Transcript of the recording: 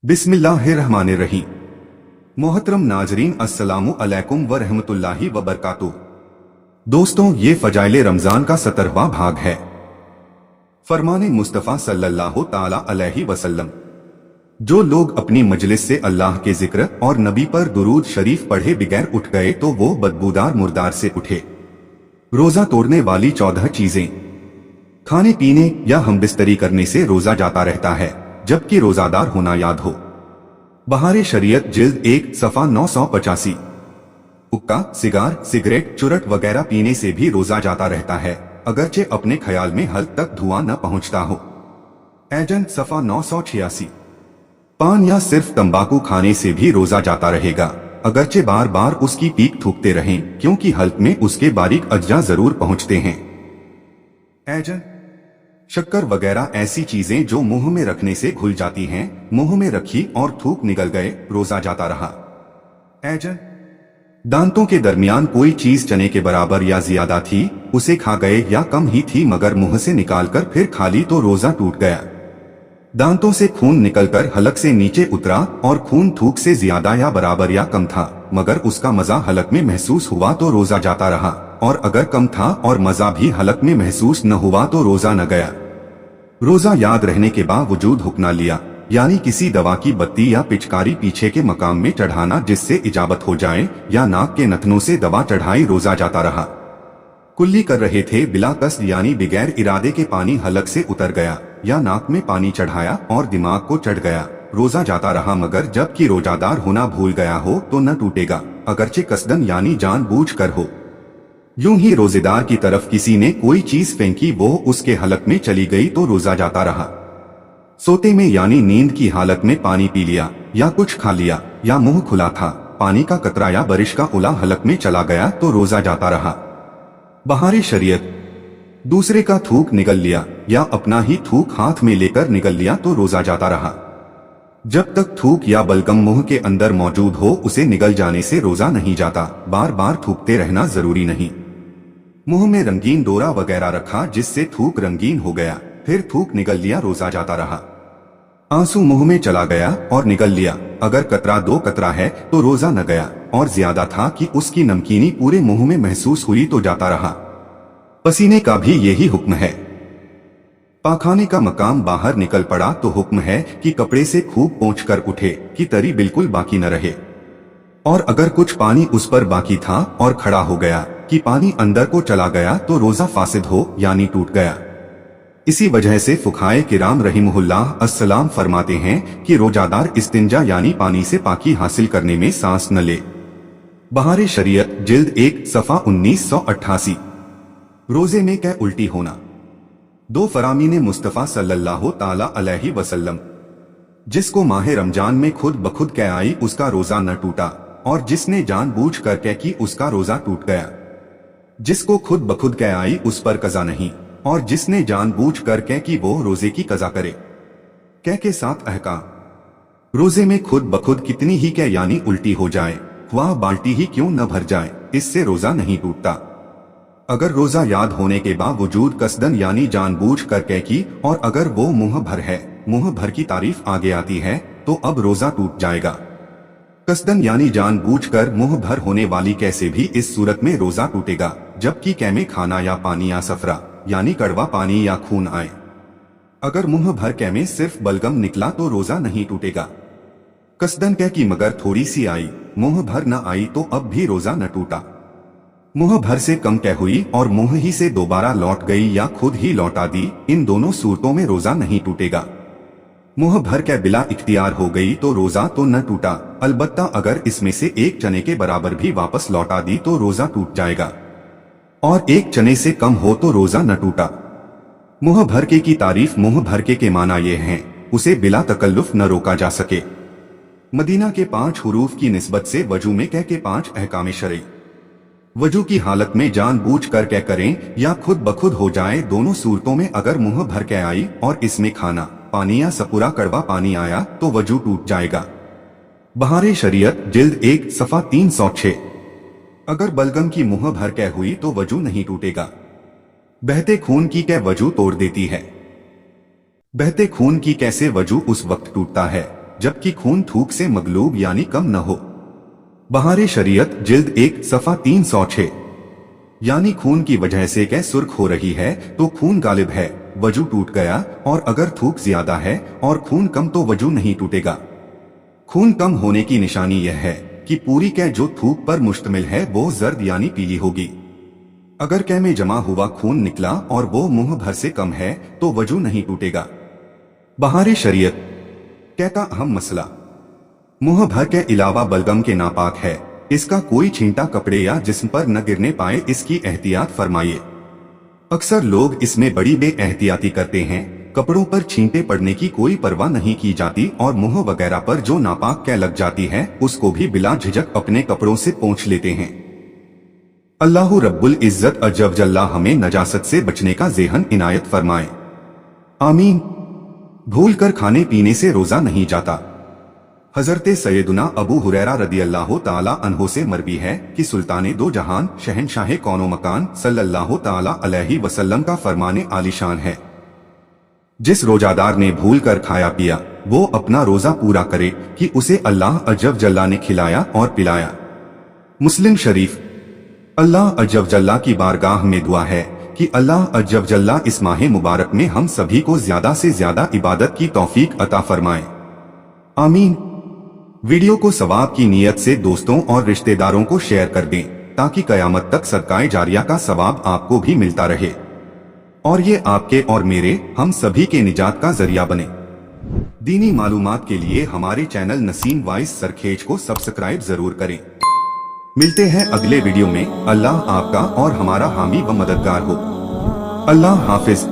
बिस्मिल्लाहिर्रहमानिर्रहीम। मोहतरम नाजरीन, अस्सलामु अलैकुम व रहमतुल्लाहि व बरकातुहू। दोस्तों, ये फजाइले रमजान का 17वां भाग है। फरमाने मुस्तफ़ा सल्लल्लाहु ताला अलैहि वसल्लम, जो लोग अपनी मजलिस से अल्लाह के जिक्र और नबी पर दुरूद शरीफ पढ़े बगैर उठ गए तो वो बदबूदार मुर्दार से उठे। रोजा तोड़ने वाली 14 चीजें। खाने पीने या हमबिस्तरी करने से रोजा जाता रहता है, जबकि रोजादार होना याद हो। बहारे शरीयत जिल्द 1 सफ़ा 985। हुक्का, सिगार, सिगरेट, चुरट वगैरह पीने से भी रोजा जाता रहता है, अगरचे अपने ख्याल में हल्क तक धुआं न पहुंचता हो। एजेंट सफ़ा 986। पान या सिर्फ तंबाकू खाने से भी रोजा जाता रहेगा, अगरचे बार बार उसकी पीक थूकते रहें, क्योंकि हल्क में उसके बारीक अज्जा जरूर पहुंचते हैं। एजेंट शक्कर वगैरह ऐसी चीजें जो मुंह में रखने से घुल जाती हैं, मुंह में रखी और थूक निकल गए, रोजा जाता रहा। एजेंट दांतों के दरमियान कोई चीज चने के बराबर या ज्यादा थी, उसे खा गए या कम ही थी मगर मुंह से निकालकर फिर खा ली तो रोजा टूट गया। दांतों से खून निकलकर हलक से नीचे उतरा और खून थूक से ज्यादा या बराबर या कम था, मगर उसका मजा हलक में महसूस हुआ तो रोजा जाता रहा, और अगर कम था और मजा भी हलक में महसूस न हुआ तो रोजा न गया। रोजा याद रहने के बावजूद हुक्ना लिया, यानी किसी दवा की बत्ती या पिचकारी पीछे के मकाम में चढ़ाना जिससे इजाबत हो जाए, या नाक के नथनों से दवा चढ़ाई, रोजा जाता रहा। कुल्ली कर रहे थे बिला कस्द यानी बगैर इरादे के पानी हलक से उतर गया, या नाक में पानी चढ़ाया और दिमाग को चढ़ गया, रोजा जाता रहा, मगर जबकि रोजादार होना भूल गया हो तो न टूटेगा, अगरचे कसदन यानी जानबूझकर हो। यूं ही रोजेदार की तरफ किसी ने कोई चीज फेंकी, वो उसके हलक में चली गई तो रोजा जाता रहा। सोते में यानी नींद की हालत में पानी पी लिया या कुछ खा लिया, या मुंह खुला था, पानी का कतरा या बारिश का उला हलक में चला गया तो रोजा जाता रहा। बहारे शरीयत दूसरे का थूक निगल लिया या अपना ही थूक हाथ में लेकर निगल लिया तो रोजा जाता रहा। जब तक थूक या बलगम मुंह के अंदर मौजूद हो उसे निगल जाने से रोजा नहीं जाता, बार बार थूकते रहना जरूरी नहीं। मुंह में रंगीन डोरा वगैरह रखा जिससे थूक रंगीन हो गया, फिर थूक निगल लिया, रोजा जाता रहा। आंसू मुंह में चला गया और निगल लिया, अगर कतरा 2 कतरा है तो रोजा न गया, और ज्यादा था कि उसकी नमकीनी पूरे मुंह में महसूस हुई तो जाता रहा। पसीने का भी यही हुक्म है। पाखाने का मकाम बाहर निकल पड़ा तो हुक्म है कि कपड़े से खूब पोंछकर उठे कि तरी बिल्कुल बाकी न रहे, और अगर कुछ पानी उस पर बाकी था और खड़ा हो गया कि पानी अंदर को चला गया तो रोजा फासिद हो यानी टूट गया। इसी वजह से फुकाए किराम रहिमहुल्लाह अस्सलाम फरमाते हैं कि रोजादार इस्तिंजा यानी पानी से पाकी हासिल करने में सांस न ले। बहारे शरीयत जिल्द 1 सफ़ा 1988। रोजे में कै उल्टी होना। 2 फरामीने मुस्तफ़ा सल्लल्लाहु ताला अलैहि वसल्लम, जिसको माह रमजान में खुद बखुद कै आई उसका रोजा न टूटा, और जिसने जानबूझ कर कै की उसका रोजा टूट गया। जिसको खुद बखुद कै आई उस पर कज़ा नहीं, और जिसने जानबूझ कर कै की वो रोजे की कज़ा करे। कै के 7 अहकाम। रोजे में खुद बखुद कितनी ही कै यानी उल्टी हो जाए, वह बाल्टी ही क्यों न भर जाए, इससे रोजा नहीं टूटता। अगर रोजा याद होने के बावजूद कसदन यानी जानबूझ कर कै की, और अगर वो मुंह भर है, मुंह भर की तारीफ आगे आती है, तो अब रोजा टूट जाएगा। कसदन यानी जानबूझकर मुंह भर होने वाली कैसे भी इस सूरत में रोजा टूटेगा, जबकि कै में खाना या पानी या सफरा यानी कड़वा पानी या खून आए। अगर मुंह भर कै में सिर्फ बलगम निकला तो रोजा नहीं टूटेगा। कसदन कै की मगर थोड़ी सी आई, मुंह भर न आई तो अब भी रोजा न टूटा। मुंह भर से कम कै हुई और मुंह ही से दोबारा लौट गई या खुद ही लौटा दी, इन दोनों सूरतों में रोजा नहीं टूटेगा। मुंह भर कै बिला इख्तियार हो गई तो रोजा तो न टूटा, अलबत्ता अगर इसमें से एक चने के बराबर भी वापस लौटा दी तो रोजा टूट जाएगा, और एक चने से कम हो तो रोजा न टूटा। मुंह भरके की तारीफ मुंह भरके के माना ये हैं, उसे बिला तकल्लुफ न रोका जा सके। मदीना के 5 हुरूफ की निस्बत से वजू में कै के 5 अहकाम शरई। वजू की हालत में जानबूझ कर कै करें या खुद बखुद हो जाए, दोनों सूरतों में अगर मुंह भर कै आई और इसमें खाना, पानी या सपूरा कड़वा पानी आया तो वजू टूट जाएगा। बहारे शरीयत जिल्द 1 सफ़ा 306। अगर बलगम की मुंह भर कै हुई तो वजू नहीं टूटेगा। बहते खून की कै वजू तोड़ देती है। बहते खून की कैसे वजू उस वक्त टूटता है जबकि खून थूक से मगलूब यानी कम न हो। बहारे शरीयत जिल्द 1 सफ़ा 306। यानी खून की वजह से कै सुर्ख हो रही है तो खून गालिब है, वजू टूट गया, और अगर थूक ज्यादा है और खून कम तो वजू नहीं टूटेगा। खून कम होने की निशानी यह है कि पूरी कै जो थूक पर मुश्तमिल है वो जर्द यानी पीली होगी। अगर कै में जमा हुआ खून निकला और वो मुंह भर से कम है तो वजू नहीं टूटेगा। बहारे शरीयत कै का अहम मसला मुंह भर के अलावा बलगम के नापाक है, इसका कोई छींटा कपड़े या जिस्म पर न गिरने पाए, इसकी एहतियात फरमाइए। अक्सर लोग इसमें बड़ी बेएहतियाती करते हैं, कपड़ों पर छींटे पड़ने की कोई परवाह नहीं की जाती और मुंह वगैरह पर जो नापाक कै लग जाती है उसको भी बिला झिझक अपने कपड़ों से पोंछ लेते हैं। अल्लाह रब्बुल इज्जत अज़्ज़ वजल्ला हमें नजासत से बचने का ज़ेहन इनायत फरमाए, आमीन। भूल कर खाने पीने से रोजा नहीं जाता। हजरत सैयदुना अबू हुरैरा रदियल्लाहु ताला अन्हो से मरवी है कि सुल्ताने दो जहान शहनशाह कौनो मकान सल्लल्लाहु ताला अलैहि वसल्लम का फरमाने आलिशान है, जिस रोजादार ने भूल कर खाया पिया वो अपना रोजा पूरा करे कि उसे अल्लाह अज़्ज़ वजल्ला ने खिलाया और पिलाया। मुस्लिम शरीफ। अल्लाह अज़्ज़ वजल्ला की बारगाह में दुआ है कि अल्लाह अज़्ज़ वजल्ला इस माह मुबारक में हम सभी को ज्यादा से ज्यादा इबादत की तौफीक अता फरमाए, आमीन। वीडियो को सवाब की नीयत से दोस्तों और रिश्तेदारों को शेयर कर दें ताकि कयामत तक सदकाए जारिया का सवाब आपको भी मिलता रहे और ये आपके और मेरे हम सभी के निजात का जरिया बने। दीनी मालूमात के लिए हमारे चैनल नसीम वॉइस सरखेज को सब्सक्राइब जरूर करें। मिलते हैं अगले वीडियो में। अल्लाह आपका और हमारा हामी व मददगार हो। अल्लाह हाफिज।